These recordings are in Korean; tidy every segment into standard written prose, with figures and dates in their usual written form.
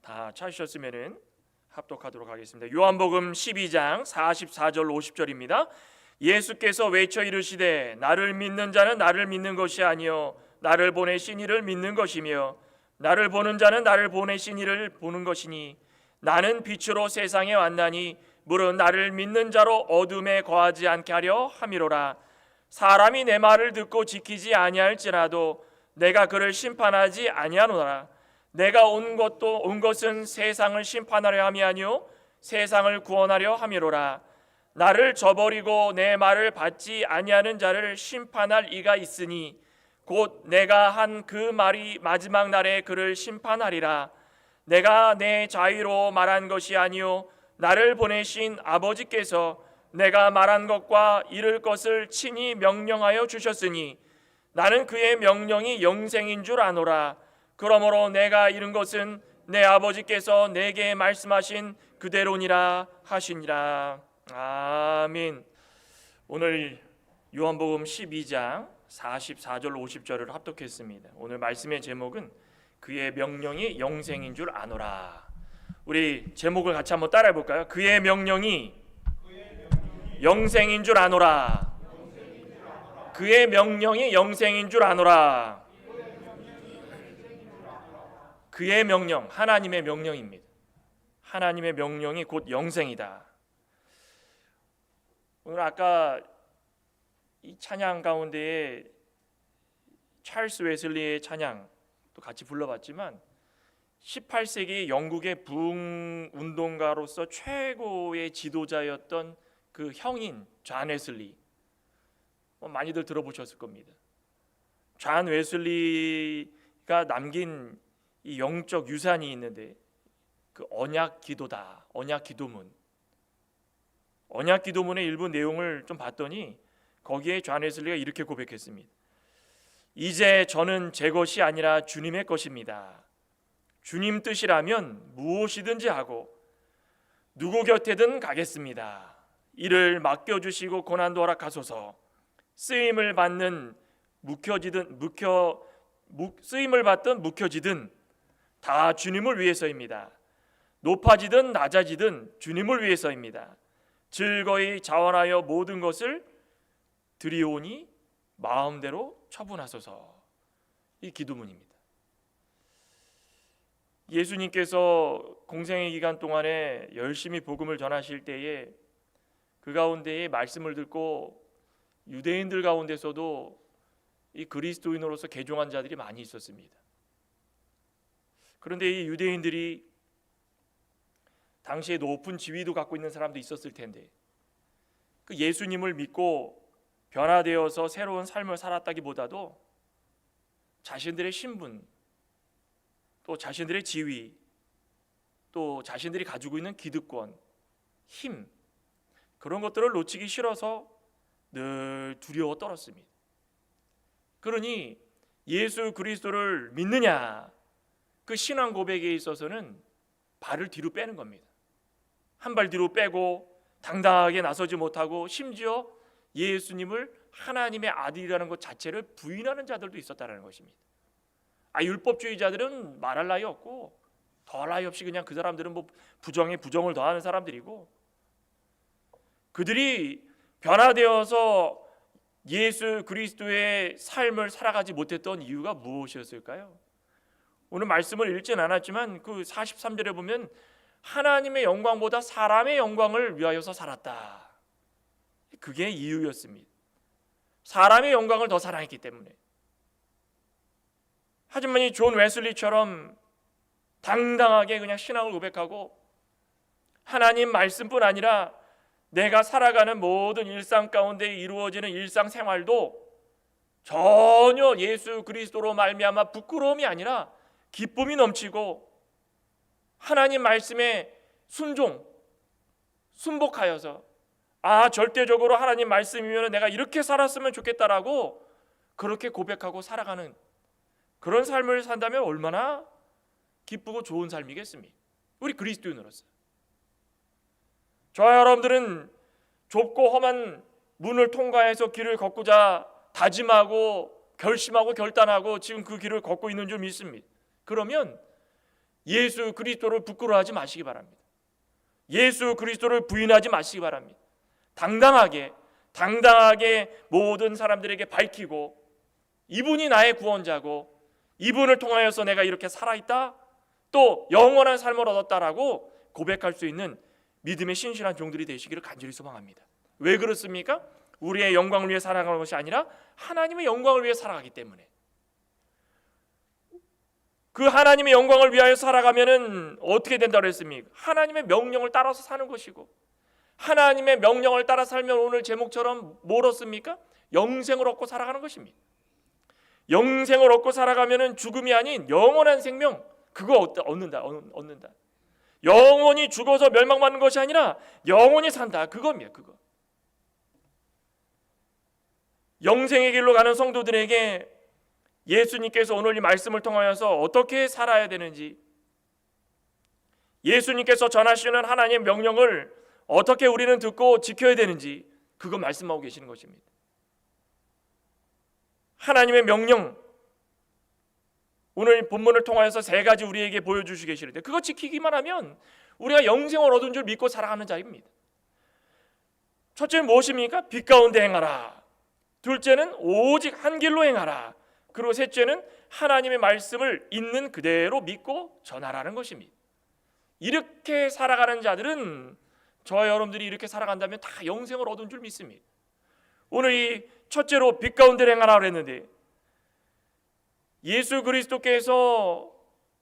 다 찾으셨으면은 합독하도록 하겠습니다. 요한복음 12장 44절 50절입니다. 예수께서 외쳐 이르시되 나를 믿는 자는 나를 믿는 것이 아니요 나를 보내신 이를 믿는 것이며 나를 보는 자는 나를 보내신 이를 보는 것이니 나는 빛으로 세상에 왔나니 무릇 나를 믿는 자로 어둠에 거하지 않게 하려 함이로라. 사람이 내 말을 듣고 지키지 아니할지라도 내가 그를 심판하지 아니하노라. 내가 온 것은 세상을 심판하려 함이 아니요 세상을 구원하려 함이로라. 나를 저버리고 내 말을 받지 아니하는 자를 심판할 이가 있으니 곧 내가 한 그 말이 마지막 날에 그를 심판하리라. 내가 내 자유로 말한 것이 아니요 나를 보내신 아버지께서 내가 말한 것과 이룰 것을 친히 명령하여 주셨으니 나는 그의 명령이 영생인 줄 아노라. 그러므로 내가 이룬 것은 내 아버지께서 내게 말씀하신 그대로니라 하시니라. 아멘. 오늘 요한복음 12장 44절 50절을 합독했습니다. 오늘 말씀의 제목은 그의 명령이 영생인 줄 아노라. 우리 제목을 같이 한번 따라해 볼까요? 그의 명령이 영생인 줄 아노라. 그의 명령이 영생인 줄 아노라. 그의 명령, 하나님의 명령입니다. 하나님의 명령이 곧 영생이다. 오늘 아까 이 찬양 가운데에 찰스 웨슬리의 찬양 또 같이 불러봤지만 18세기 영국의 부흥 운동가로서 최고의 지도자였던 그 형인 존 웨슬리, 많이들 들어보셨을 겁니다. 존 웨슬리가 남긴 이 영적 유산이 있는데 그 언약 기도다, 언약 기도문. 언약 기도문의 일부 내용을 좀 봤더니 거기에 존 웨슬리가 이렇게 고백했습니다. 이제 저는 제 것이 아니라 주님의 것입니다. 주님 뜻이라면 무엇이든지 하고 누구 곁에든 가겠습니다. 이를 맡겨주시고 고난도 허락하소서. 쓰임을 받든 묵혀지든 다 주님을 위해서입니다. 높아지든 낮아지든 주님을 위해서입니다. 즐거이 자원하여 모든 것을 드리오니 마음대로 처분하소서. 이 기도문입니다. 예수님께서 공생의 기간 동안에 열심히 복음을 전하실 때에 그 가운데에 말씀을 듣고 유대인들 가운데서도 이 그리스도인으로서 개종한 자들이 많이 있었습니다. 그런데 이 유대인들이 당시에 높은 지위도 갖고 있는 사람도 있었을 텐데 그 예수님을 믿고 변화되어서 새로운 삶을 살았다기보다도 자신들의 신분, 또 자신들의 지위, 또 자신들이 가지고 있는 기득권, 힘, 그런 것들을 놓치기 싫어서 늘 두려워 떨었습니다. 그러니 예수 그리스도를 믿느냐, 그 신앙 고백에 있어서는 발을 뒤로 빼는 겁니다. 한 발 뒤로 빼고 당당하게 나서지 못하고 심지어 예수님을 하나님의 아들이라는 것 자체를 부인하는 자들도 있었다는 것입니다. 율법주의자들은 말할 나위 없고 더할 나위 없이 그냥 그 사람들은 부정에 부정을 더하는 사람들이고, 그들이 변화되어서 예수 그리스도의 삶을 살아가지 못했던 이유가 무엇이었을까요? 오늘 말씀을 읽진 않았지만 그 43절에 보면 하나님의 영광보다 사람의 영광을 위하여서 살았다. 그게 이유였습니다. 사람의 영광을 더 사랑했기 때문에. 하지만 이 존 웨슬리처럼 당당하게 그냥 신앙을 고백하고 하나님 말씀뿐 아니라 내가 살아가는 모든 일상 가운데 이루어지는 일상생활도 전혀 예수 그리스도로 말미암아 부끄러움이 아니라 기쁨이 넘치고 하나님 말씀에 순복하여서 절대적으로 하나님 말씀이면 내가 이렇게 살았으면 좋겠다라고 그렇게 고백하고 살아가는 그런 삶을 산다면 얼마나 기쁘고 좋은 삶이겠습니까? 우리 그리스도인으로서. 저와 여러분들은 좁고 험한 문을 통과해서 길을 걷고자 다짐하고 결심하고 결단하고 지금 그 길을 걷고 있는 줄 믿습니다. 그러면 예수 그리스도를 부끄러워하지 마시기 바랍니다. 예수 그리스도를 부인하지 마시기 바랍니다. 당당하게 모든 사람들에게 밝히고, 이분이 나의 구원자고 이분을 통하여서 내가 이렇게 살아있다, 또 영원한 삶을 얻었다라고 고백할 수 있는 믿음의 신실한 종들이 되시기를 간절히 소망합니다. 왜 그렇습니까? 우리의 영광을 위해 살아가는 것이 아니라 하나님의 영광을 위해 살아가기 때문에. 그 하나님의 영광을 위하여 살아가면은 어떻게 된다고 했습니까? 하나님의 명령을 따라서 사는 것이고, 하나님의 명령을 따라 살면 오늘 제목처럼 뭘 얻습니까? 영생을 얻고 살아가는 것입니다. 영생을 얻고 살아가면은 죽음이 아닌 영원한 생명, 그거 얻는다. 영원히 죽어서 멸망받는 것이 아니라 영원히 산다, 그겁니다. 그거. 영생의 길로 가는 성도들에게 예수님께서 오늘 이 말씀을 통하여서 어떻게 살아야 되는지, 예수님께서 전하시는 하나님의 명령을 어떻게 우리는 듣고 지켜야 되는지, 그거 말씀하고 계시는 것입니다. 하나님의 명령, 오늘 본문을 통하여서 3가지 우리에게 보여주시고 계시는데, 그거 지키기만 하면 우리가 영생을 얻은 줄 믿고 살아가는 자입니다. 첫째는 무엇입니까? 빛 가운데 행하라. 둘째는 오직 한 길로 행하라. 그리고 셋째는 하나님의 말씀을 있는 그대로 믿고 전하라는 것입니다. 이렇게 살아가는 자들은, 저와 여러분들이 이렇게 살아간다면 다 영생을 얻은 줄 믿습니다. 오늘 이 첫째로 빛 가운데 행하라 그랬는데, 예수 그리스도께서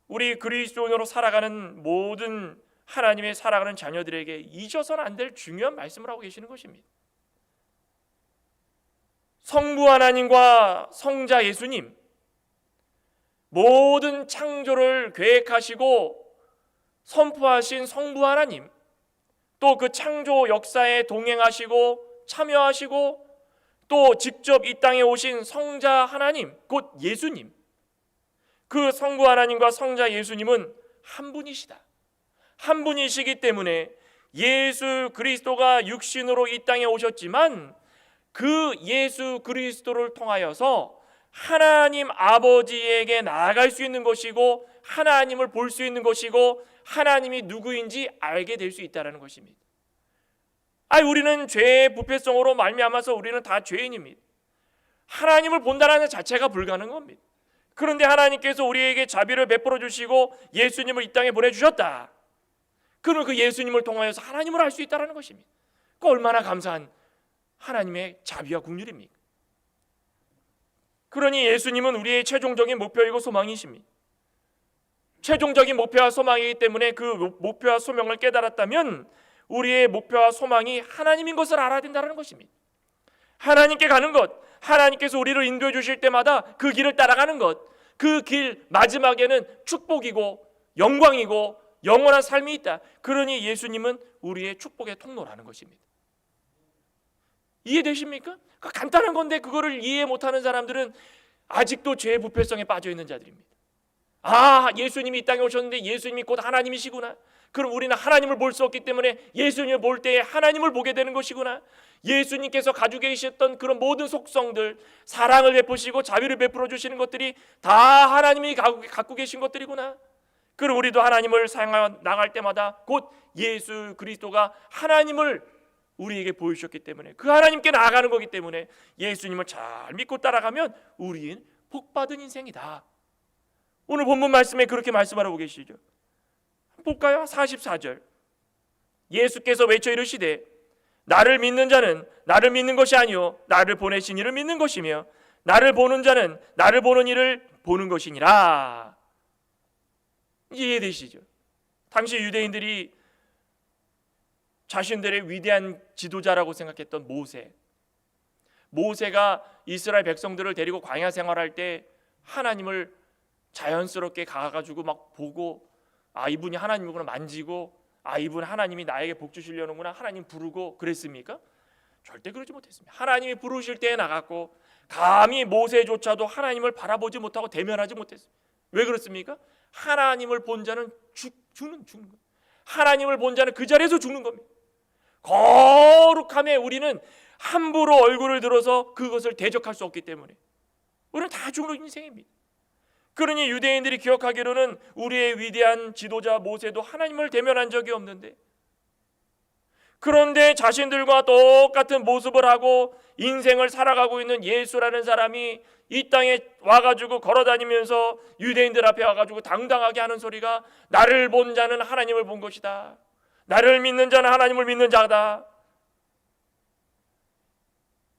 우리 그리스도인으로 살아가는 모든 하나님의 살아가는 자녀들에게 잊어서는 안 될 중요한 말씀을 하고 계시는 것입니다. 성부 하나님과 성자 예수님, 모든 창조를 계획하시고 선포하신 성부 하나님, 또 그 창조 역사에 동행하시고 참여하시고 또 직접 이 땅에 오신 성자 하나님, 곧 예수님, 그 성부 하나님과 성자 예수님은 한 분이시다. 한 분이시기 때문에 예수 그리스도가 육신으로 이 땅에 오셨지만 그 예수 그리스도를 통하여서 하나님 아버지에게 나아갈 수 있는 것이고, 하나님을 볼 수 있는 것이고, 하나님이 누구인지 알게 될 수 있다는 것입니다. 우리는 죄의 부패성으로 말미암아서 우리는 다 죄인입니다. 하나님을 본다는 자체가 불가능한 겁니다. 그런데 하나님께서 우리에게 자비를 베풀어 주시고 예수님을 이 땅에 보내주셨다. 그러면 그 예수님을 통하여서 하나님을 알 수 있다는 것입니다. 그 얼마나 감사한 하나님의 자비와 긍휼입니까? 그러니 예수님은 우리의 최종적인 목표이고 소망이십니다. 최종적인 목표와 소망이기 때문에 그 목표와 소명을 깨달았다면 우리의 목표와 소망이 하나님인 것을 알아야 된다는 것입니다. 하나님께 가는 것, 하나님께서 우리를 인도해 주실 때마다 그 길을 따라가는 것, 그 길 마지막에는 축복이고 영광이고 영원한 삶이 있다. 그러니 예수님은 우리의 축복의 통로라는 것입니다. 이해되십니까? 간단한 건데 그거를 이해 못하는 사람들은 아직도 죄의 부패성에 빠져 있는 자들입니다. 예수님이 이 땅에 오셨는데 예수님이 곧 하나님이시구나. 그럼 우리는 하나님을 볼 수 없기 때문에 예수님을 볼 때에 하나님을 보게 되는 것이구나. 예수님께서 가지고 계셨던 그런 모든 속성들, 사랑을 베푸시고 자비를 베풀어 주시는 것들이 다 하나님이 갖고 계신 것들이구나. 그럼 우리도 하나님을 사랑하여 나갈 때마다 곧 예수 그리스도가 하나님을 우리에게 보여주셨기 때문에, 그 하나님께 나아가는 거기 때문에 예수님을 잘 믿고 따라가면 우리는 복받은 인생이다. 오늘 본문 말씀에 그렇게 말씀하고 계시죠. 볼까요? 44절. 예수께서 외쳐 이르시되 나를 믿는 자는 나를 믿는 것이 아니요 나를 보내신 이를 믿는 것이며 나를 보는 자는 나를 보는 이를 보는 것이니라. 이해되시죠? 당시 유대인들이 자신들의 위대한 지도자라고 생각했던 모세가 이스라엘 백성들을 데리고 광야 생활할 때 하나님을 자연스럽게 가가지고 막 보고, 이분이 하나님이구나 만지고, 이분 하나님이 나에게 복 주시려는구나 하나님 부르고 그랬습니까? 절대 그러지 못했습니다. 하나님이 부르실 때에 나갔고 감히 모세조차도 하나님을 바라보지 못하고 대면하지 못했습니다. 왜 그렇습니까? 하나님을 본 자는 죽는 거예요. 하나님을 본 자는 그 자리에서 죽는 겁니다. 거룩함에 우리는 함부로 얼굴을 들어서 그것을 대적할 수 없기 때문에 우리는 다 죽는 인생입니다. 그러니 유대인들이 기억하기로는 우리의 위대한 지도자 모세도 하나님을 대면한 적이 없는데, 그런데 자신들과 똑같은 모습을 하고 인생을 살아가고 있는 예수라는 사람이 이 땅에 와가지고 걸어다니면서 유대인들 앞에 와가지고 당당하게 하는 소리가 나를 본 자는 하나님을 본 것이다. 나를 믿는 자는 하나님을 믿는 자다.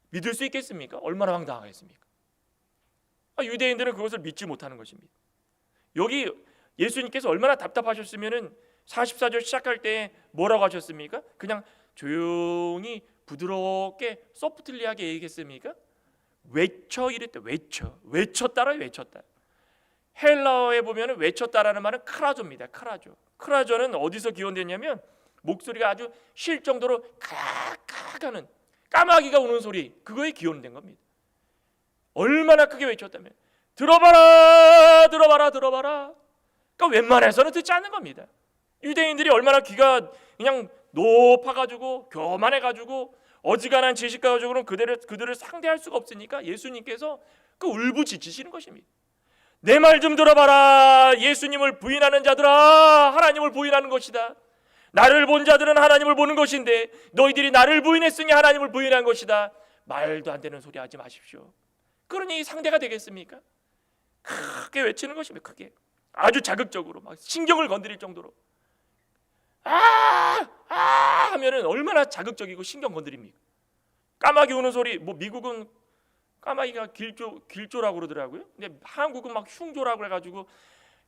믿을 수 있겠습니까? 얼마나 황당하겠습니까? 유대인들은 그것을 믿지 못하는 것입니다. 여기 예수님께서 얼마나 답답하셨으면은 44절 시작할 때 뭐라고 하셨습니까? 그냥 조용히 부드럽게 소프트리하게 얘기했습니까? 외쳐 이랬대. 외쳤다라요. 외쳤다. 헬라어에 보면 외쳤다라는 말은 크라조입니다. 크라조는 어디서 기원됐냐면 목소리가 아주 쉴 정도로 칵칵 하는 까마귀가 우는 소리, 그거에 기원된 겁니다. 얼마나 크게 외쳤다면 들어봐라. 그러니까 웬만해서는 듣지 않는 겁니다. 유대인들이 얼마나 귀가 그냥 높아가지고 교만해가지고 어지간한 지식가 가지고는 그들을 상대할 수가 없으니까 예수님께서 그 울부짖으시는 것입니다. 내 말 좀 들어봐라. 예수님을 부인하는 자들아, 하나님을 부인하는 것이다. 나를 본 자들은 하나님을 보는 것인데 너희들이 나를 부인했으니 하나님을 부인한 것이다. 말도 안 되는 소리 하지 마십시오. 그러니 상대가 되겠습니까? 크게 외치는 것입니다. 크게, 아주 자극적으로, 막 신경을 건드릴 정도로 하면은 얼마나 자극적이고 신경 건드립니까? 까마귀 우는 소리, 뭐 미국은 까마귀가 길조라고 그러더라고요. 근데 한국은 막 흉조라고 해가지고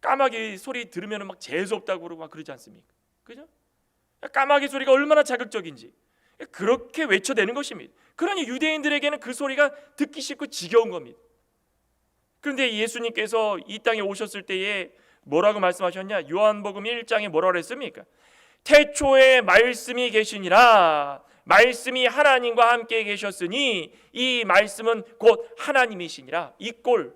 까마귀 소리 들으면 막 재수 없다고 그러고 막 그러지 않습니까? 그죠? 까마귀 소리가 얼마나 자극적인지 그렇게 외쳐대는 것입니다. 그러니 유대인들에게는 그 소리가 듣기 싫고 지겨운 겁니다. 그런데 예수님께서 이 땅에 오셨을 때에 뭐라고 말씀하셨냐? 요한복음 1장에 뭐라고 그랬습니까? 태초에 말씀이 계시니라. 말씀이 하나님과 함께 계셨으니 이 말씀은 곧 하나님이시니라. 이 꼴,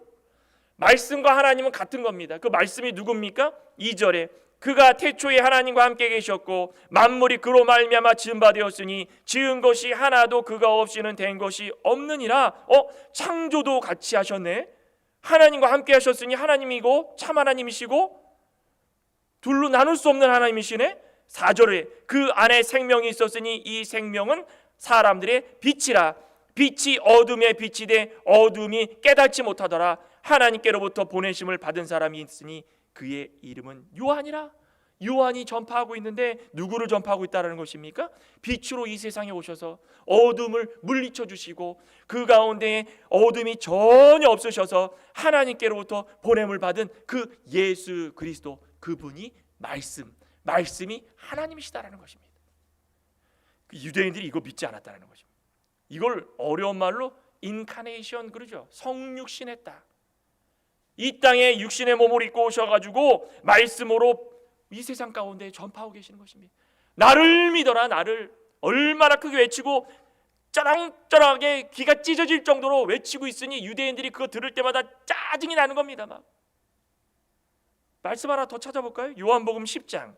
말씀과 하나님은 같은 겁니다. 그 말씀이 누굽니까? 2절에 그가 태초에 하나님과 함께 계셨고 만물이 그로 말미암아 지은 바 되었으니 지은 것이 하나도 그가 없이는 된 것이 없느니라. 창조도 같이 하셨네. 하나님과 함께 하셨으니 하나님이고 참 하나님이시고 둘로 나눌 수 없는 하나님이시네. 4절에 그 안에 생명이 있었으니 이 생명은 사람들의 빛이라. 빛이 어둠에 빛이 돼 어둠이 깨닫지 못하더라. 하나님께로부터 보내심을 받은 사람이 있으니 그의 이름은 요한이라. 요한이 전파하고 있는데 누구를 전파하고 있다는 것입니까? 빛으로 이 세상에 오셔서 어둠을 물리쳐 주시고 그 가운데에 어둠이 전혀 없으셔서 하나님께로부터 보냄을 받은 그 예수 그리스도, 그분이 말씀이 하나님이시다라는 것입니다. 유대인들이 이거 믿지 않았다는 것입니다. 이걸 어려운 말로 인카네이션 그러죠. 성육신했다. 이 땅에 육신의 몸을 입고 오셔가지고 말씀으로 이 세상 가운데 전파하고 계시는 것입니다. 나를 믿어라. 나를 얼마나 크게 외치고 쩌렁쩌렁하게 귀가 찢어질 정도로 외치고 있으니 유대인들이 그거 들을 때마다 짜증이 나는 겁니다. 막. 말씀 하나 더 찾아볼까요? 요한복음 10장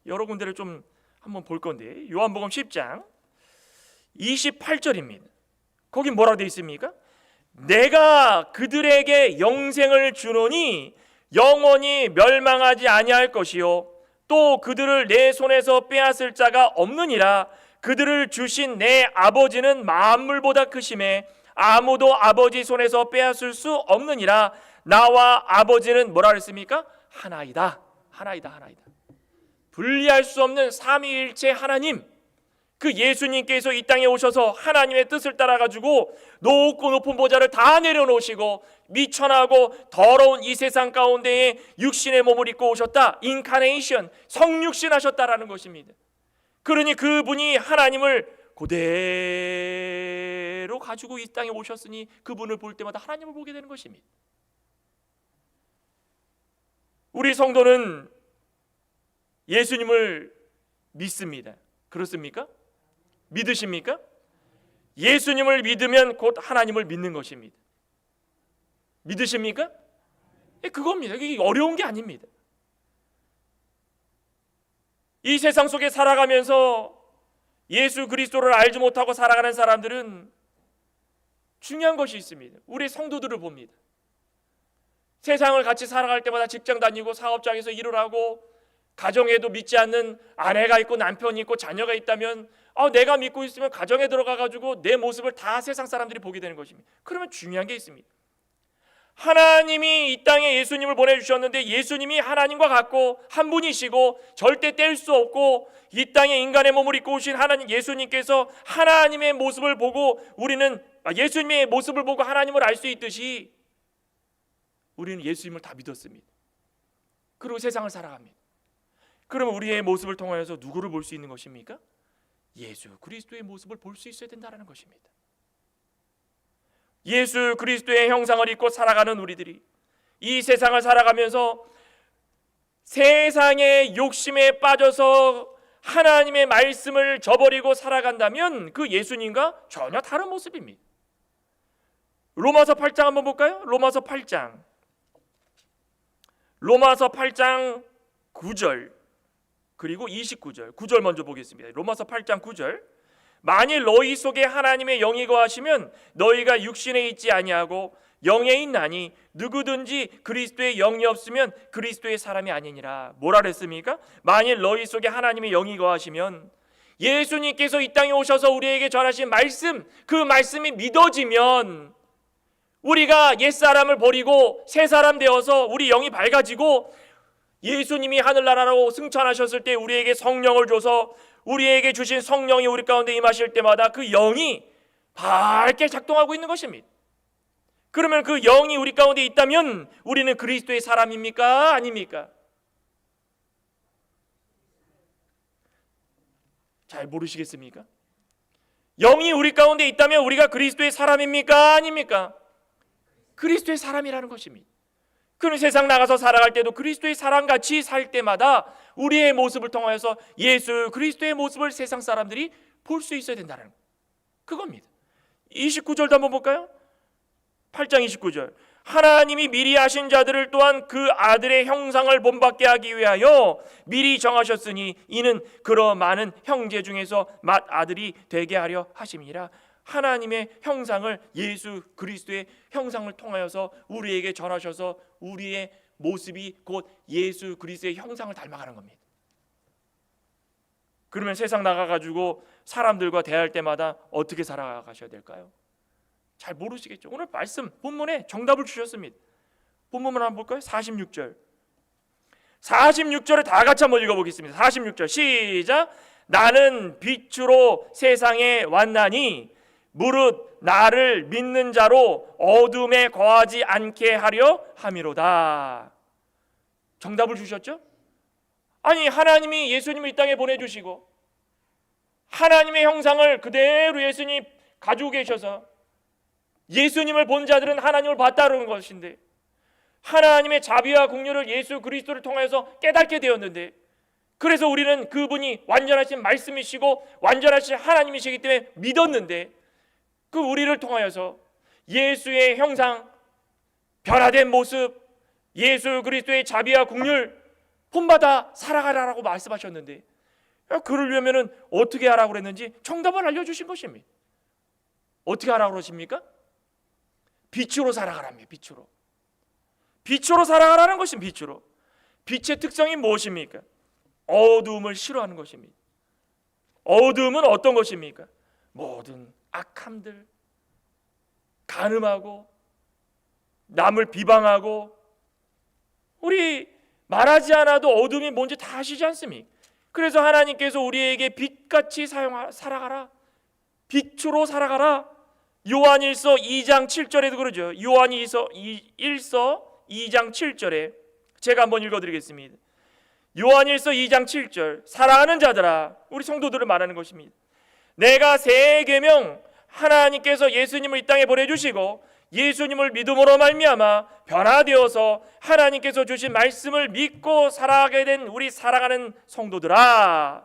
여러 군데를 좀 한번 볼 건데 요한복음 10장 28절입니다. 거기 뭐라고 되어 있습니까? 내가 그들에게 영생을 주노니 영원히 멸망하지 아니할 것이요 또 그들을 내 손에서 빼앗을 자가 없느니라. 그들을 주신 내 아버지는 만물보다 크심에 아무도 아버지 손에서 빼앗을 수 없느니라. 나와 아버지는 뭐라 그랬습니까? 하나이다. 분리할 수 없는 삼위일체 하나님, 그 예수님께서 이 땅에 오셔서 하나님의 뜻을 따라가지고 높고 높은 보좌를 다 내려놓으시고 미천하고 더러운 이 세상 가운데에 육신의 몸을 입고 오셨다. 인카네이션, 성육신하셨다라는 것입니다. 그러니 그분이 하나님을 그대로 가지고 이 땅에 오셨으니 그분을 볼 때마다 하나님을 보게 되는 것입니다. 우리 성도는 예수님을 믿습니다. 그렇습니까? 믿으십니까? 예수님을 믿으면 곧 하나님을 믿는 것입니다. 믿으십니까? 그겁니다. 이게 어려운 게 아닙니다. 이 세상 속에 살아가면서 예수 그리스도를 알지 못하고 살아가는 사람들은 중요한 것이 있습니다. 우리 성도들을 봅니다. 세상을 같이 살아갈 때마다 직장 다니고 사업장에서 일을 하고 가정에도 믿지 않는 아내가 있고 남편이 있고 자녀가 있다면 내가 믿고 있으면 가정에 들어가가지고 내 모습을 다 세상 사람들이 보게 되는 것입니다. 그러면 중요한 게 있습니다. 하나님이 이 땅에 예수님을 보내주셨는데 예수님이 하나님과 같고 한 분이시고 절대 뗄 수 없고 이 땅에 인간의 몸을 입고 오신 하나님 예수님께서 하나님의 모습을 보고 우리는 예수님의 모습을 보고 하나님을 알 수 있듯이 우리는 예수님을 다 믿었습니다. 그리고 세상을 살아갑니다. 그러면 우리의 모습을 통하여서 누구를 볼 수 있는 것입니까? 예수 그리스도의 모습을 볼 수 있어야 된다는 것입니다. 예수 그리스도의 형상을 입고 살아가는 우리들이 이 세상을 살아가면서 세상의 욕심에 빠져서 하나님의 말씀을 저버리고 살아간다면 그 예수님과 전혀 다른 모습입니다. 로마서 8장 한번 볼까요? 로마서 8장 9절 그리고 29절 9절 먼저 보겠습니다. 로마서 8장 9절 만일 너희 속에 하나님의 영이 거하시면 너희가 육신에 있지 아니하고 영에 있나니 누구든지 그리스도의 영이 없으면 그리스도의 사람이 아니니라. 뭐라 그랬습니까? 만일 너희 속에 하나님의 영이 거하시면 예수님께서 이 땅에 오셔서 우리에게 전하신 말씀 그 말씀이 믿어지면 우리가 옛사람을 버리고 새사람 되어서 우리 영이 밝아지고 예수님이 하늘나라로 승천하셨을 때 우리에게 성령을 줘서 우리에게 주신 성령이 우리 가운데 임하실 때마다 그 영이 밝게 작동하고 있는 것입니다. 그러면 그 영이 우리 가운데 있다면 우리는 그리스도의 사람입니까? 아닙니까? 잘 모르시겠습니까? 영이 우리 가운데 있다면 우리가 그리스도의 사람입니까? 아닙니까? 그리스도의 사람이라는 것입니다. 그는 세상 나가서 살아갈 때도 그리스도의 사람같이 살 때마다 우리의 모습을 통하여서 예수 그리스도의 모습을 세상 사람들이 볼 수 있어야 된다는 그겁니다. 29절도 한번 볼까요? 8장 29절 하나님이 미리 아신 자들을 또한 그 아들의 형상을 본받게 하기 위하여 미리 정하셨으니 이는 그러 많은 형제 중에서 맏아들이 되게 하려 하심이라. 하나님의 형상을 예수 그리스도의 형상을 통하여서 우리에게 전하셔서 우리의 모습이 곧 예수 그리스도의 형상을 닮아가는 겁니다. 그러면 세상 나가가지고 사람들과 대할 때마다 어떻게 살아가셔야 될까요? 잘 모르시겠죠. 오늘 말씀 본문에 정답을 주셨습니다. 본문을 한번 볼까요? 46절을 다 같이 한번 읽어보겠습니다. 46절 시작. 나는 빛으로 세상에 왔나니 무릇 나를 믿는 자로 어둠에 거하지 않게 하려 함이로다. 정답을 주셨죠? 아니 하나님이 예수님을 이 땅에 보내주시고 하나님의 형상을 그대로 예수님 가지고 계셔서 예수님을 본 자들은 하나님을 봤다는 것인데 하나님의 자비와 긍휼을 예수 그리스도를 통해서 깨닫게 되었는데 그래서 우리는 그분이 완전하신 말씀이시고 완전하신 하나님이시기 때문에 믿었는데 그 우리를 통하여서 예수의 형상, 변화된 모습, 예수 그리스도의 자비와 긍휼 본받아 살아가라라고 말씀하셨는데 그러려면 어떻게 하라고 그랬는지 정답을 알려주신 것입니다. 어떻게 하라고 그러십니까? 빛으로 살아가랍니다. 빛으로 살아가라는 것입니다. 빛으로. 빛의 특성이 무엇입니까? 어두움을 싫어하는 것입니다. 어두움은 어떤 것입니까? 모든 악함들, 간음하고 남을 비방하고 우리 말하지 않아도 어둠이 뭔지 다 아시지 않습니까? 그래서 하나님께서 우리에게 빛같이 살아가라, 빛으로 살아가라. 요한일서 2장 7절에도 그러죠. 요한일서 2장 7절에 제가 한번 읽어드리겠습니다. 요한일서 2장 7절 사랑하는 자들아, 우리 성도들을 말하는 것입니다. 내가 새 계명 하나님께서 예수님을 이 땅에 보내주시고 예수님을 믿음으로 말미암아 변화되어서 하나님께서 주신 말씀을 믿고 살아가게 된 우리 사랑하는 성도들아,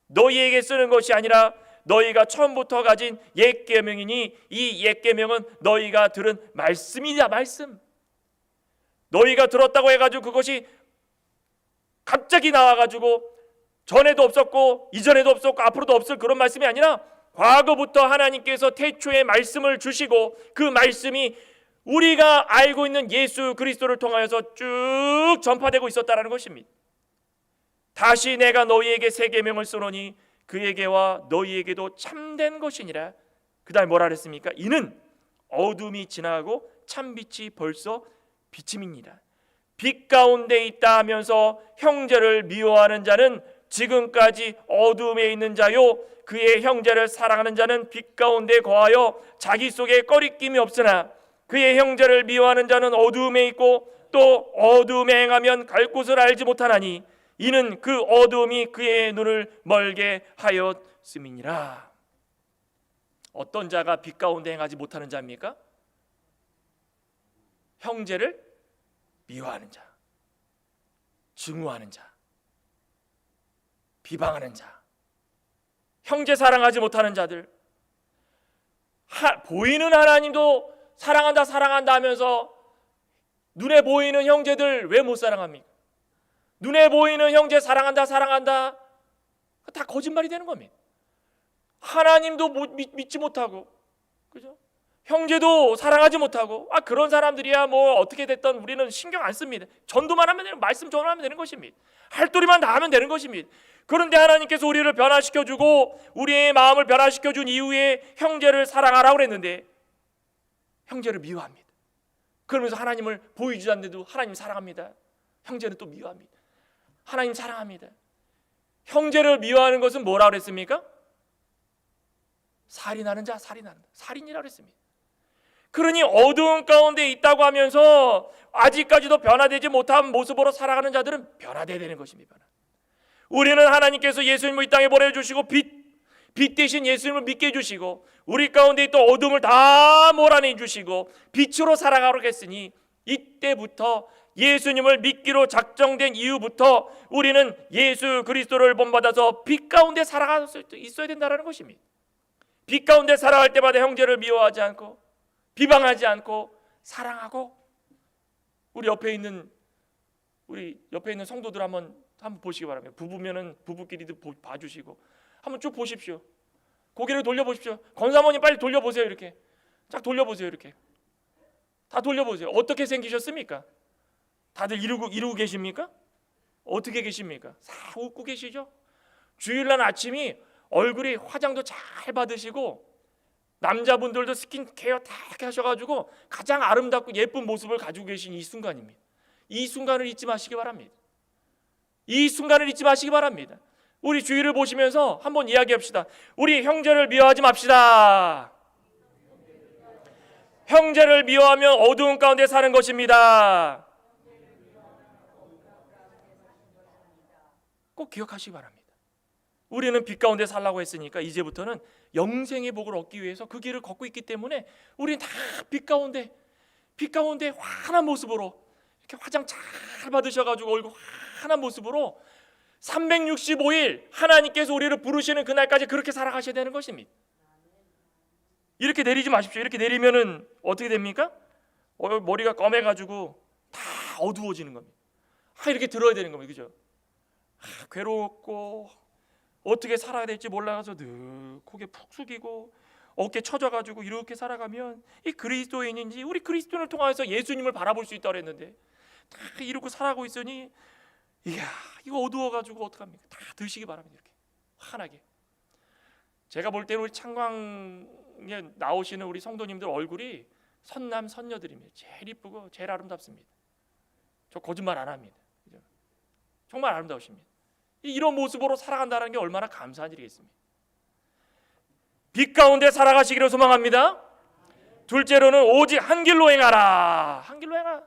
너희에게 쓰는 것이 아니라 너희가 처음부터 가진 옛 계명이니 이 옛 계명은 너희가 들은 말씀이냐. 말씀. 너희가 들었다고 해가지고 그것이 갑자기 나와가지고 전에도 없었고 이전에도 없었고 앞으로도 없을 그런 말씀이 아니라 과거부터 하나님께서 태초에 말씀을 주시고 그 말씀이 우리가 알고 있는 예수 그리스도를 통하여서 쭉 전파되고 있었다라는 것입니다. 다시 내가 너희에게 새 계명을 쓰노니 그에게와 너희에게도 참된 것이니라. 그다음에 뭐라 그랬습니까? 이는 어둠이 지나가고 참빛이 벌써 비침이니라. 빛 가운데 있다 하면서 형제를 미워하는 자는 지금까지 어둠에 있는 자요, 그의 형제를 사랑하는 자는 빛 가운데 거하여 자기 속에 꺼리낌이 없으나 그의 형제를 미워하는 자는 어둠에 있고 또 어둠에 행하면 갈 곳을 알지 못하나니 이는 그 어둠이 그의 눈을 멀게 하였음이니라. 어떤 자가 빛 가운데 행하지 못하는 자입니까? 형제를 미워하는 자, 증오하는 자, 비방하는 자, 형제 사랑하지 못하는 자들. 보이는 하나님도 사랑한다 사랑한다 하면서 눈에 보이는 형제들 왜 못 사랑합니까? 눈에 보이는 형제 사랑한다 사랑한다, 다 거짓말이 되는 겁니다. 하나님도 믿지 못하고, 그죠? 형제도 사랑하지 못하고, 그런 사람들이야 뭐 어떻게 됐든 우리는 신경 안 씁니다. 전도만 하면 되는, 말씀 전하면 되는 것입니다. 할 도리만 다 하면 되는 것입니다. 그런데 하나님께서 우리를 변화시켜주고 우리의 마음을 변화시켜준 이후에 형제를 사랑하라고 그랬는데 형제를 미워합니다. 그러면서 하나님을 보여주지 않는데도 하나님 사랑합니다. 형제는 또 미워합니다. 하나님 사랑합니다. 형제를 미워하는 것은 뭐라고 그랬습니까? 살인하는 자, 살인하는 자, 살인이라고 그랬습니다. 그러니 어두운 가운데 있다고 하면서 아직까지도 변화되지 못한 모습으로 살아가는 자들은 변화되어야 되는 것입니다. 우리는 하나님께서 예수님을 이 땅에 보내주시고 빛 대신 예수님을 믿게 해주시고 우리 가운데 있던 어둠을 다 몰아내 주시고 빛으로 살아가도록 했으니 이때부터 예수님을 믿기로 작정된 이후부터 우리는 예수 그리스도를 본받아서 빛 가운데 살아갈 수 있어야 된다는 것입니다. 빛 가운데 살아갈 때마다 형제를 미워하지 않고 비방하지 않고 사랑하고, 우리 옆에 있는 성도들 한번 보시기 바랍니다. 부부면은 부부끼리도 봐주시고 한번 쭉 보십시오. 고개를 돌려보십시오. 권사모님 빨리 돌려보세요. 이렇게 쫙 돌려보세요. 이렇게 다 돌려보세요. 어떻게 생기셨습니까? 다들 이루고 계십니까? 어떻게 계십니까? 싹 웃고 계시죠? 주일날 아침이 얼굴이 화장도 잘 받으시고 남자분들도 스킨케어 다 하셔가지고 가장 아름답고 예쁜 모습을 가지고 계신 이 순간입니다. 이 순간을 잊지 마시기 바랍니다. 이 순간을 잊지 마시기 바랍니다. 우리 주위를 보시면서 한번 이야기합시다. 우리 형제를 미워하지 맙시다. 형제를 미워하면 어두운 가운데 사는 것입니다. 꼭 기억하시기 바랍니다. 우리는 빛 가운데 살라고 했으니까 이제부터는 영생의 복을 얻기 위해서 그 길을 걷고 있기 때문에 우리는 다 빛 가운데 환한 모습으로, 이렇게 화장 잘 받으셔가지고 얼굴 환한 모습으로 365일 하나님께서 우리를 부르시는 그날까지 그렇게 살아가셔야 되는 것입니다. 이렇게 내리지 마십시오. 이렇게 내리면은 어떻게 됩니까? 머리가 검해가지고 다 어두워지는 겁니다. 이렇게 들어야 되는 겁니다. 그죠? 괴롭고 어떻게 살아야 될지 몰라서 늘 고개 푹 숙이고 어깨 처져가지고 이렇게 살아가면 이 그리스도인인지, 우리 그리스도인을 통해서 예수님을 바라볼 수 있다고 했는데 다 이러고 살아가고 있으니 이거 어두워가지고 어떡합니까? 다 드시기 바랍니다. 이렇게 환하게. 제가 볼 때는 우리 창광에 나오시는 우리 성도님들 얼굴이 선남 선녀들입니다. 제일 이쁘고 제일 아름답습니다. 저 거짓말 안 합니다. 그죠? 정말 아름다우십니다. 이런 모습으로 살아간다는 게 얼마나 감사한 일이겠습니까? 빛 가운데 살아가시기를 소망합니다. 둘째로는 오직 한 길로 행하라. 한 길로 행하라.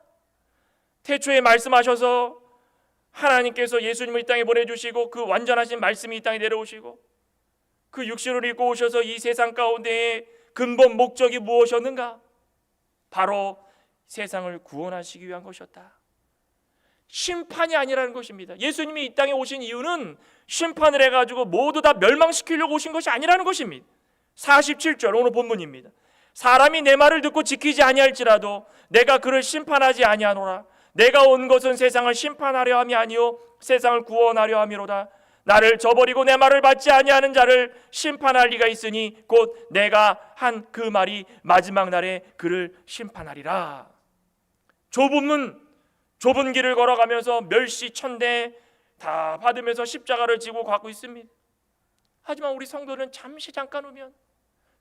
태초에 말씀하셔서 하나님께서 예수님을 이 땅에 보내주시고 그 완전하신 말씀이 이 땅에 내려오시고 그 육신을 입고 오셔서 이 세상 가운데의 근본 목적이 무엇이었는가? 바로 세상을 구원하시기 위한 것이었다. 심판이 아니라는 것입니다. 예수님이 이 땅에 오신 이유는 심판을 해가지고 모두 다 멸망시키려고 오신 것이 아니라는 것입니다. 47절 오늘 본문입니다. 사람이 내 말을 듣고 지키지 아니할지라도 내가 그를 심판하지 아니하노라. 내가 온 것은 세상을 심판하려 함이 아니요 세상을 구원하려 함이로다. 나를 저버리고 내 말을 받지 아니하는 자를 심판할 리가 있으니 곧 내가 한 그 말이 마지막 날에 그를 심판하리라. 좁은 문, 좁은 길을 걸어가면서 멸시 천대 다 받으면서 십자가를 지고 가고 있습니다. 하지만 우리 성도는 잠시 잠깐 오면,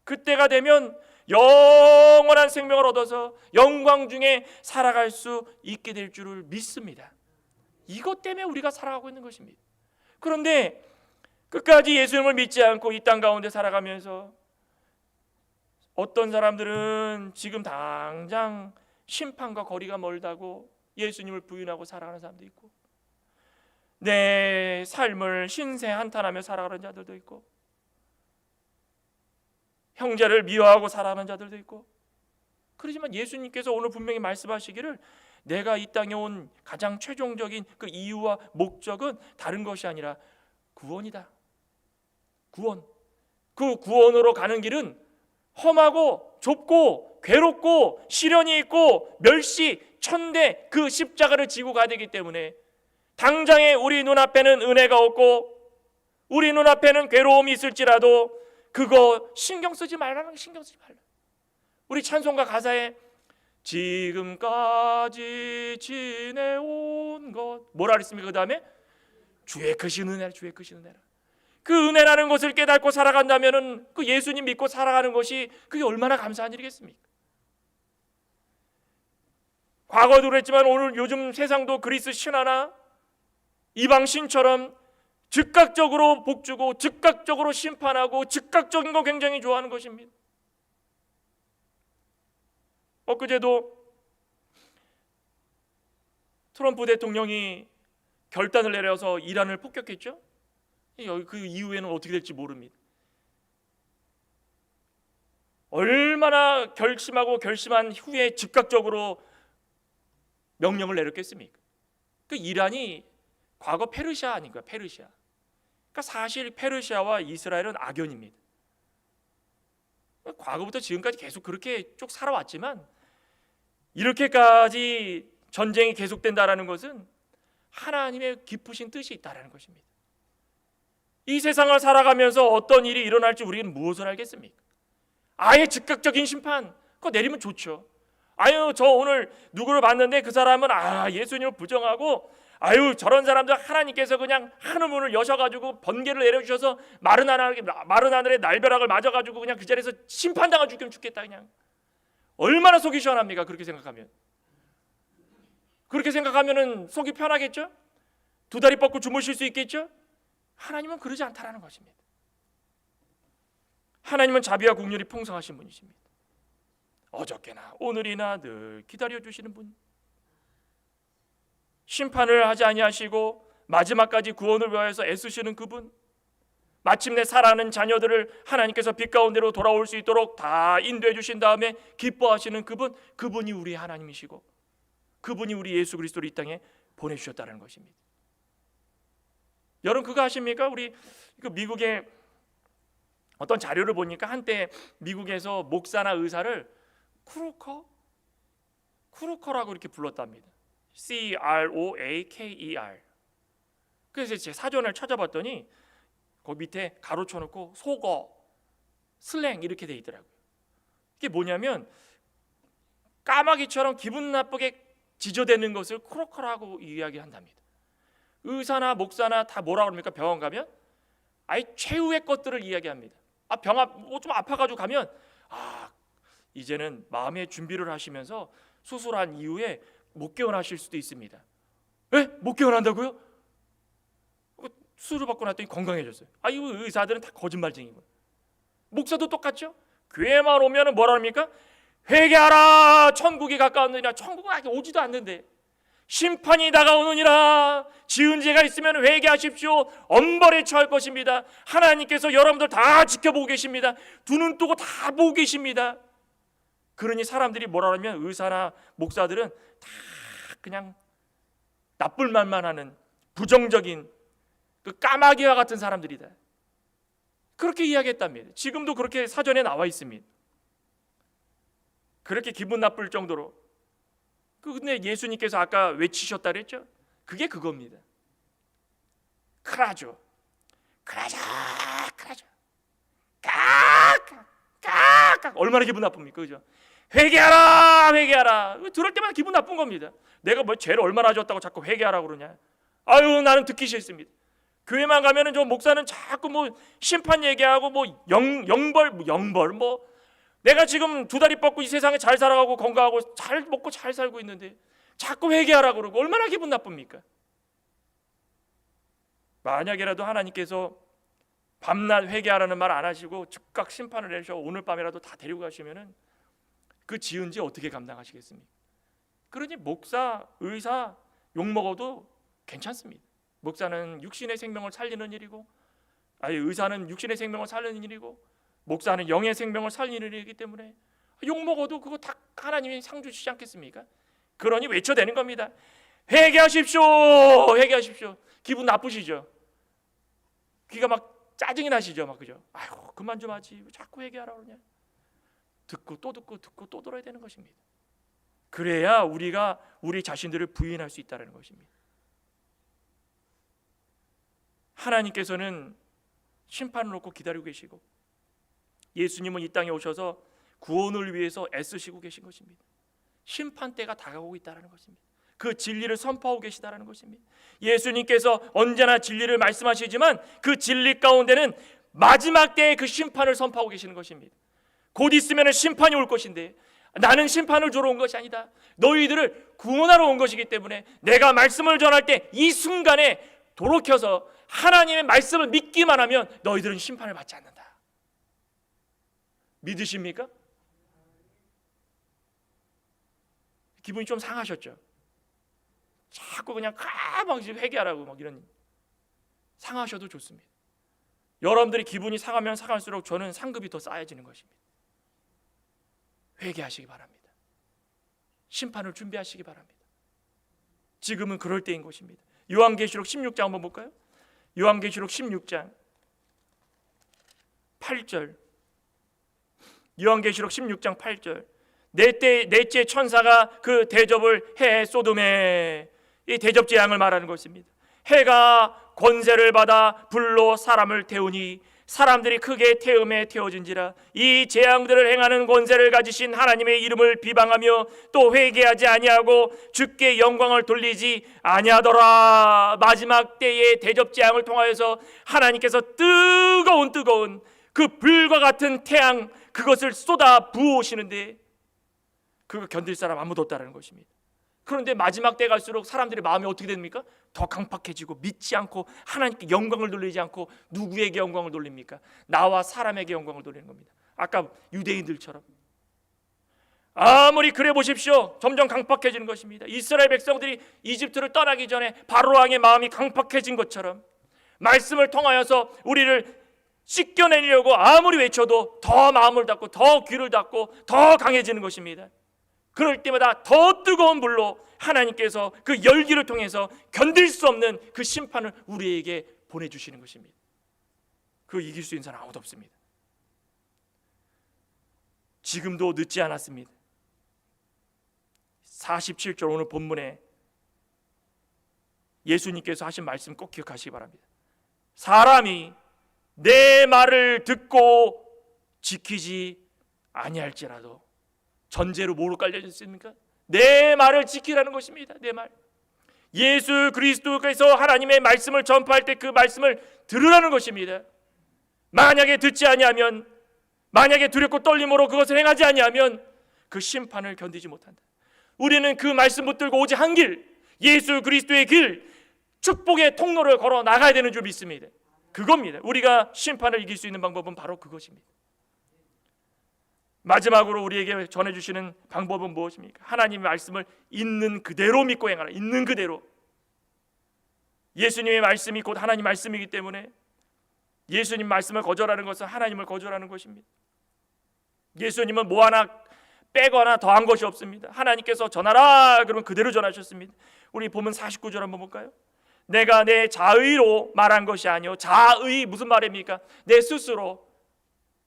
그때가 되면 영원한 생명을 얻어서 영광 중에 살아갈 수 있게 될 줄을 믿습니다. 이것 때문에 우리가 살아가고 있는 것입니다. 그런데 끝까지 예수님을 믿지 않고 이 땅 가운데 살아가면서 어떤 사람들은 지금 당장 심판과 거리가 멀다고 예수님을 부인하고 살아가는 사람도 있고, 내 삶을 신세 한탄하며 살아가는 자들도 있고, 형제를 미워하고 살아가는 자들도 있고. 그렇지만 예수님께서 오늘 분명히 말씀하시기를 내가 이 땅에 온 가장 최종적인 그 이유와 목적은 다른 것이 아니라 구원이다. 구원. 그 구원으로 가는 길은 험하고 좁고 괴롭고 시련이 있고 멸시 천대 그 십자가를 지고 가야 되기 때문에 당장에 우리 눈앞에는 은혜가 없고 우리 눈앞에는 괴로움이 있을지라도 그거 신경 쓰지 말라는 거, 신경 쓰지 말라. 우리 찬송가 가사에 지금까지 지내온 것 뭐라 그랬습니까? 그 다음에 주의 크신 은혜라, 주의 크신 은혜라. 그 은혜라는 것을 깨닫고 살아간다면은 그 예수님 믿고 살아가는 것이 그게 얼마나 감사한 일이겠습니까? 과거도 그랬지만 오늘 요즘 세상도 그리스 신화나 이방 신처럼 즉각적으로 복주고 즉각적으로 심판하고 즉각적인 거 굉장히 좋아하는 것입니다. 엊그제도 트럼프 대통령이 결단을 내려서 이란을 폭격했죠. 그 이후에는 어떻게 될지 모릅니다. 얼마나 결심한 후에 즉각적으로 명령을 내렸겠습니까? 그 이란이 과거 페르시아 아닌가, 페르시아. 그러니까 사실 페르시아와 이스라엘은 악연입니다. 과거부터 지금까지 계속 그렇게 쭉 살아왔지만 이렇게까지 전쟁이 계속된다라는 것은 하나님의 깊으신 뜻이 있다라는 것입니다. 이 세상을 살아가면서 어떤 일이 일어날지 우리는 무엇을 알겠습니까? 아예 즉각적인 심판 그거 내리면 좋죠. 아유, 저 오늘 누구를 봤는데 그 사람은 예수님을 부정하고 저런 사람들 하나님께서 그냥 하늘문을 여셔가지고 번개를 내려주셔서 마른 하늘에 날벼락을 맞아가지고 그냥 그 자리에서 심판당하 죽으면 죽겠다. 그냥 얼마나 속이 시원합니까? 그렇게 생각하면은 속이 편하겠죠? 두 다리 뻗고 주무실 수 있겠죠? 하나님은 그러지 않다라는 것입니다. 하나님은 자비와 긍휼이 풍성하신 분이십니다. 어저께나 오늘이나 늘 기다려주시는 분, 심판을 하지 아니하시고 마지막까지 구원을 위하여서 애쓰시는 그분, 마침내 살아가는 자녀들을 하나님께서 빛 가운데로 돌아올 수 있도록 다 인도해 주신 다음에 기뻐하시는 그분이 우리 하나님이시고 그분이 우리 예수 그리스도를 이 땅에 보내주셨다는 것입니다. 여러분 그거 아십니까? 우리 미국의 어떤 자료를 보니까 한때 미국에서 목사나 의사를 크루커라고 이렇게 불렀답니다. CROAKER. 그래서 제 사전을 찾아봤더니 그 밑에 가로쳐 놓고 속어, 슬랭 이렇게 돼 있더라고요. 이게 뭐냐면 까마귀처럼 기분 나쁘게 지저대는 것을 크루커라고 이야기한답니다. 의사나 목사나 다 뭐라 그럽니까? 병원 가면 최후의 것들을 이야기합니다. 좀 아파가지고 가면 이제는 마음의 준비를 하시면서 수술한 이후에 못 깨어나실 수도 있습니다. 왜? 못 깨어난다고요? 수술을 받고 났더니 건강해졌어요. 이 의사들은 다 거짓말쟁이고. 목사도 똑같죠? 교회만 오면 뭐라 합니까? 회개하라, 천국이 가까웠느니라. 천국은 아직 오지도 않는데 심판이 다가오느니라. 지은 죄가 있으면 회개하십시오. 엄벌에 처할 것입니다. 하나님께서 여러분들 다 지켜보고 계십니다. 두 눈 뜨고 다 보고 계십니다. 그러니 사람들이 뭐라 하면 의사나 목사들은 다 그냥 나쁠 말만 하는 부정적인 그 까마귀와 같은 사람들이다. 그렇게 이야기했답니다. 지금도 그렇게 사전에 나와 있습니다. 그렇게 기분 나쁠 정도로. 근데 예수님께서 아까 외치셨다 그랬죠? 그게 그겁니다. 크라죠. 그러자 깍깍깍깍 얼마나 기분 나쁩니까? 그죠? 회개하라 회개하라 들을 때마다 기분 나쁜 겁니다. 내가 뭐 죄를 얼마나 졌다고 자꾸 회개하라고 그러냐. 아유 나는 듣기 싫습니다. 교회만 가면은 저 목사는 자꾸 뭐 심판 얘기하고 뭐 영벌 뭐 내가 지금 두 다리 뻗고 이 세상에 잘 살아가고 건강하고 잘 먹고 잘 살고 있는데 자꾸 회개하라고 그러고 얼마나 기분 나쁩니까? 만약에라도 하나님께서 밤낮 회개하라는 말 안 하시고 즉각 심판을 내셔 오늘 밤이라도 다 데리고 가시면은 그 지은 죄 어떻게 감당하시겠습니까? 그러니 목사, 의사 욕먹어도 괜찮습니다. 목사는 육신의 생명을 살리는 일이고 의사는 육신의 생명을 살리는 일이고 목사는 영의 생명을 살리는 일이기 때문에 욕먹어도 그거 다 하나님이 상 주시지 않겠습니까? 그러니 외쳐대는 겁니다. 회개하십시오 회개하십시오. 기분 나쁘시죠? 귀가 막 짜증이 나시죠? 막 그죠? 아이고 그만 좀 하지 왜 자꾸 회개하라고 그러냐. 듣고 또 들어야 되는 것입니다. 그래야 우리가 우리 자신들을 부인할 수 있다는 것입니다. 하나님께서는 심판을 놓고 기다리고 계시고 예수님은 이 땅에 오셔서 구원을 위해서 애쓰시고 계신 것입니다. 심판 때가 다가오고 있다는 것입니다. 그 진리를 선포하고 계시다는 것입니다. 예수님께서 언제나 진리를 말씀하시지만 그 진리 가운데는 마지막 때의 그 심판을 선포하고 계시는 것입니다. 곧 있으면 심판이 올 것인데 나는 심판을 주러 온 것이 아니다. 너희들을 구원하러 온 것이기 때문에 내가 말씀을 전할 때 이 순간에 돌이켜서 하나님의 말씀을 믿기만 하면 너희들은 심판을 받지 않는다. 믿으십니까? 기분이 좀 상하셨죠? 자꾸 그냥 막 회개하라고 막 이런 상하셔도 좋습니다. 여러분들이 기분이 상하면 상할수록 저는 상급이 더 쌓여지는 것입니다. 회개하시기 바랍니다. 심판을 준비하시기 바랍니다. 지금은 그럴 때인 것입니다. 요한계시록 16장 한번 볼까요? 요한계시록 16장 8절. 요한계시록 16장 8절. 넷째 천사가 그 대접을 해 소돔에 이 대접 재앙을 말하는 것입니다. 해가 권세를 받아 불로 사람을 태우니 사람들이 크게 태음에 태워진지라. 이 재앙들을 행하는 권세를 가지신 하나님의 이름을 비방하며 또 회개하지 아니하고 주께 영광을 돌리지 아니하더라. 마지막 때의 대접 재앙을 통하여서 하나님께서 뜨거운 그 불과 같은 태양 그것을 쏟아 부으시는데 그거 견딜 사람 아무도 없다는 것입니다. 그런데 마지막 때 갈수록 사람들의 마음이 어떻게 됩니까? 더 강팍해지고 믿지 않고 하나님께 영광을 돌리지 않고 누구에게 영광을 돌립니까? 나와 사람에게 영광을 돌리는 겁니다. 아까 유대인들처럼. 아무리 그래 보십시오. 점점 강팍해지는 것입니다. 이스라엘 백성들이 이집트를 떠나기 전에 바로 왕의 마음이 강팍해진 것처럼 말씀을 통하여서 우리를 씻겨내려고 아무리 외쳐도 더 마음을 닫고 더 귀를 닫고 더 강해지는 것입니다. 그럴 때마다 더 뜨거운 불로 하나님께서 그 열기를 통해서 견딜 수 없는 그 심판을 우리에게 보내주시는 것입니다. 그 이길 수 있는 사람 아무도 없습니다. 지금도 늦지 않았습니다. 47절 오늘 본문에 예수님께서 하신 말씀 꼭 기억하시기 바랍니다. 사람이 내 말을 듣고 지키지 아니할지라도 전제로 뭐로 깔려져 있습니까? 내 말을 지키라는 것입니다. 내 말. 예수 그리스도께서 하나님의 말씀을 전파할 때 그 말씀을 들으라는 것입니다. 만약에 듣지 아니하면, 만약에 두렵고 떨림으로 그것을 행하지 아니하면 그 심판을 견디지 못한다. 우리는 그 말씀 붙들고 오직 한 길, 예수 그리스도의 길, 축복의 통로를 걸어 나가야 되는 줄 믿습니다. 그겁니다. 우리가 심판을 이길 수 있는 방법은 바로 그것입니다. 마지막으로 우리에게 전해주시는 방법은 무엇입니까? 하나님의 말씀을 있는 그대로 믿고 행하라. 있는 그대로. 예수님의 말씀이 곧 하나님 말씀이기 때문에 예수님 말씀을 거절하는 것은 하나님을 거절하는 것입니다. 예수님은 뭐 하나 빼거나 더한 것이 없습니다. 하나님께서 전하라 그러면 그대로 전하셨습니다. 우리 보면 49절 한번 볼까요? 내가 내 자의로 말한 것이 아니요. 자의 무슨 말입니까? 내 스스로,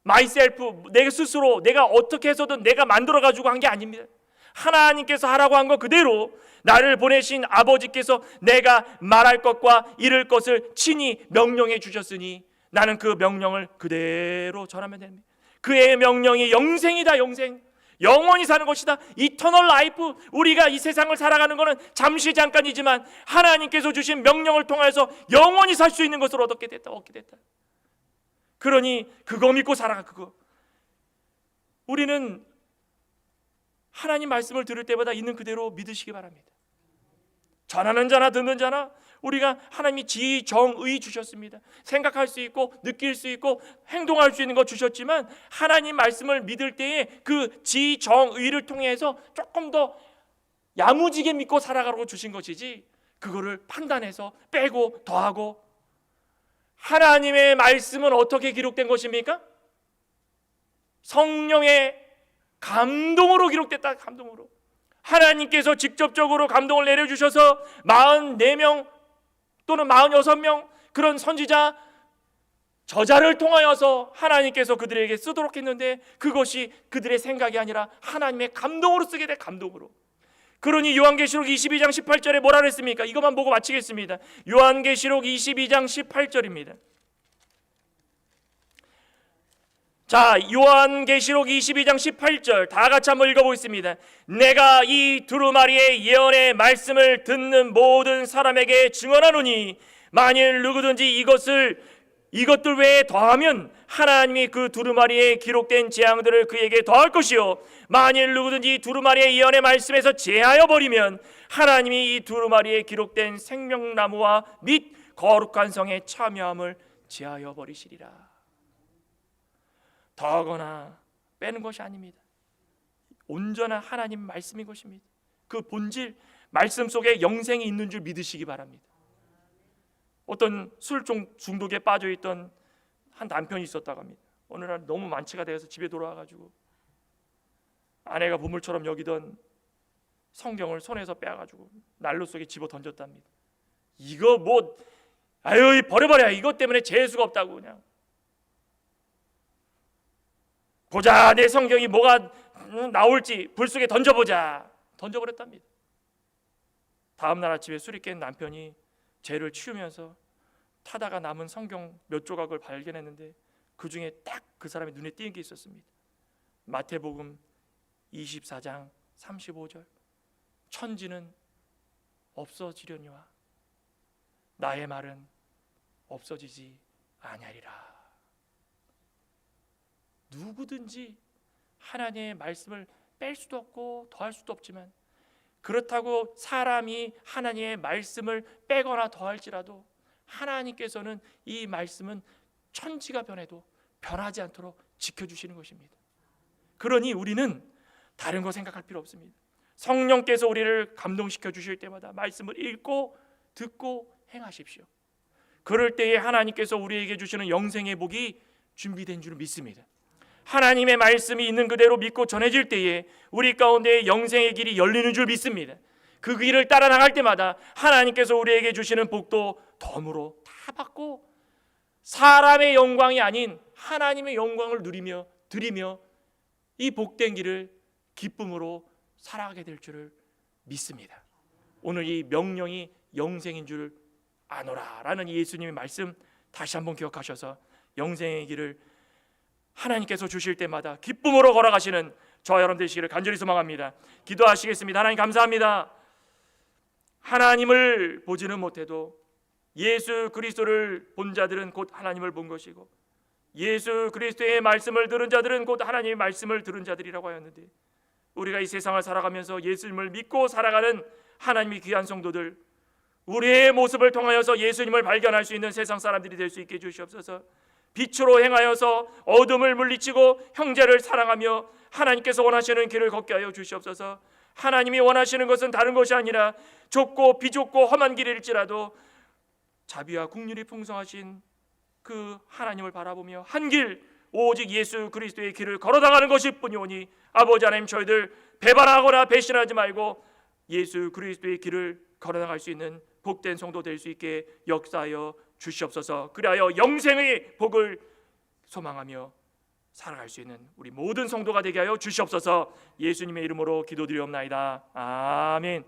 myself, 내 스스로 내가 어떻게 해서든 내가 만들어 가지고 한 게 아닙니다. 하나님께서 하라고 한 것 그대로 나를 보내신 아버지께서 내가 말할 것과 이룰 것을 친히 명령해 주셨으니 나는 그 명령을 그대로 전하면 됩니다. 그의 명령이 영생이다. 영생, 영원히 사는 것이다. 이터널 라이프. 우리가 이 세상을 살아가는 것은 잠시 잠깐이지만 하나님께서 주신 명령을 통해서 영원히 살 수 있는 것을 얻게 됐다. 그러니 그거 믿고 살아가. 그거. 우리는 하나님 말씀을 들을 때마다 있는 그대로 믿으시기 바랍니다. 전하는 자나 듣는 자나 우리가 하나님이 지정의 주셨습니다. 생각할 수 있고 느낄 수 있고 행동할 수 있는 거 주셨지만 하나님 말씀을 믿을 때에 그 지정의를 통해서 조금 더 야무지게 믿고 살아가라고 주신 것이지, 그거를 판단해서 빼고 더하고. 하나님의 말씀은 어떻게 기록된 것입니까? 성령의 감동으로 기록됐다. 감동으로. 하나님께서 직접적으로 감동을 내려주셔서 44명 또는 46명 그런 선지자 저자를 통하여서 하나님께서 그들에게 쓰도록 했는데, 그것이 그들의 생각이 아니라 하나님의 감동으로 쓰게 돼. 감동으로. 그러니 요한계시록 22장 18절에 뭐라 그랬습니까? 이것만 보고 마치겠습니다. 요한계시록 22장 18절입니다. 자, 요한계시록 22장 18절 다 같이 한번 읽어보겠습니다. 내가 이 두루마리의 예언의 말씀을 듣는 모든 사람에게 증언하노니 만일 누구든지 이것들 외에 더하면 하나님이 그 두루마리에 기록된 재앙들을 그에게 더할 것이요, 만일 누구든지 두루마리의 예언의 말씀에서 제하여 버리면 하나님이 이 두루마리에 기록된 생명나무와 및 거룩한 성의 참여함을 제하여 버리시리라. 더하거나 빼는 것이 아닙니다. 온전한 하나님 말씀인 것입니다. 그 본질 말씀 속에 영생이 있는 줄 믿으시기 바랍니다. 어떤 술 중독에 빠져있던 한 남편이 있었다고 합니다. 어느 날 너무 만취가 되어서 집에 돌아와가지고 아내가 보물처럼 여기던 성경을 손에서 빼가지고 난로 속에 집어 던졌답니다. 이거 뭐 아유 버려버려, 이것 때문에 재수가 없다고. 그냥 보자, 내 성경이 뭐가 나올지 불 속에 던져보자. 던져버렸답니다. 다음날 아침에 술이 깬 남편이 죄를 치우면서 타다가 남은 성경 몇 조각을 발견했는데 그 중에 딱 그 사람의 눈에 띄는 게 있었습니다. 마태복음 24장 35절. 천지는 없어지려니와 나의 말은 없어지지 아니하리라. 누구든지 하나님의 말씀을 뺄 수도 없고 더할 수도 없지만, 그렇다고 사람이 하나님의 말씀을 빼거나 더할지라도 하나님께서는 이 말씀은 천지가 변해도 변하지 않도록 지켜주시는 것입니다. 그러니 우리는 다른 거 생각할 필요 없습니다. 성령께서 우리를 감동시켜 주실 때마다 말씀을 읽고 듣고 행하십시오. 그럴 때에 하나님께서 우리에게 주시는 영생의 복이 준비된 줄 믿습니다. 하나님의 말씀이 있는 그대로 믿고 전해질 때에 우리 가운데 영생의 길이 열리는 줄 믿습니다. 그 길을 따라 나갈 때마다 하나님께서 우리에게 주시는 복도 덤으로 다 받고 사람의 영광이 아닌 하나님의 영광을 누리며 드리며 이 복된 길을 기쁨으로 살아가게 될 줄을 믿습니다. 오늘 이 명령이 영생인 줄 아노라라는 예수님의 말씀 다시 한번 기억하셔서 영생의 길을 하나님께서 주실 때마다 기쁨으로 걸어가시는 저와 여러분 되시기를 간절히 소망합니다. 기도하시겠습니다. 하나님 감사합니다. 하나님을 보지는 못해도 예수 그리스도를 본 자들은 곧 하나님을 본 것이고, 예수 그리스도의 말씀을 들은 자들은 곧 하나님의 말씀을 들은 자들이라고 하였는데, 우리가 이 세상을 살아가면서 예수님을 믿고 살아가는 하나님의 귀한 성도들, 우리의 모습을 통하여서 예수님을 발견할 수 있는 세상 사람들이 될 수 있게 해주시옵소서. 빛으로 행하여서 어둠을 물리치고 형제를 사랑하며 하나님께서 원하시는 길을 걷게 하여 주시옵소서. 하나님이 원하시는 것은 다른 것이 아니라 좁고 비좁고 험한 길일지라도 자비와 긍휼이 풍성하신 그 하나님을 바라보며 한 길 오직 예수 그리스도의 길을 걸어나가는 것일 뿐이오니, 아버지 하나님, 저희들 배반하거나 배신하지 말고 예수 그리스도의 길을 걸어나갈 수 있는 복된 성도 될 수 있게 역사하여 주시옵소서. 그리하여 영생의 복을 소망하며 살아갈 수 있는 우리 모든 성도가 되게 하여 주시옵소서. 예수님의 이름으로 기도드리옵나이다. 아멘.